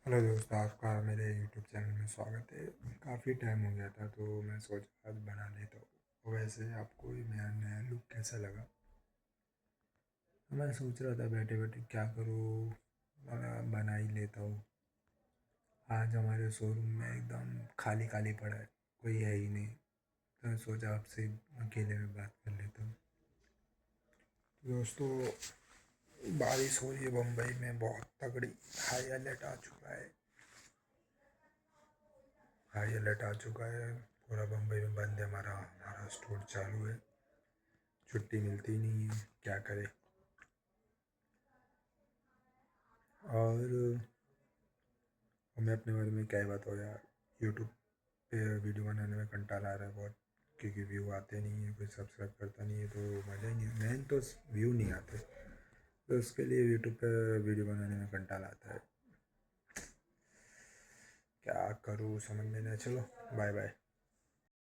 Hello दोस्तों, आपका मेरे यूट्यूब चैनल में स्वागत है। काफ़ी टाइम हो गया था तो मैं सोचा आज बना लेता हूँ। वैसे आपको ये मेरा नया लुक कैसा लगा? तो मैं सोच रहा था बैठे बैठे क्या करूँ, बना ही लेता हूँ। आज हमारे शोरूम में एकदम खाली खाली पड़ा है, कोई है ही नहीं। तो मैं सोचा आपसे अकेले में बात कर लेता हूँ। दोस्तों, बारिश हो रही है बम्बई में बहुत तगड़ी। हाई अलर्ट आ चुका है। हाई अलर्ट आ चुका है। पूरा बम्बई में बंद है। हमारा स्टोर चालू है। छुट्टी मिलती नहीं है, क्या करें। और हमें अपने बारे में क्या ही बताओ यार। यूट्यूब पे वीडियो बनाने में कंटाला आ रहा है बहुत, क्योंकि व्यू आते नहीं है, कोई सब्सक्राइब करता नहीं है, तो मज़ा ही नहीं। मेन तो व्यू नहीं आते, तो उसके लिए यूट्यूब पे वीडियो बनाने में कंटाला आता है। क्या करूँ समझ में नहीं। चलो, बाय बाय।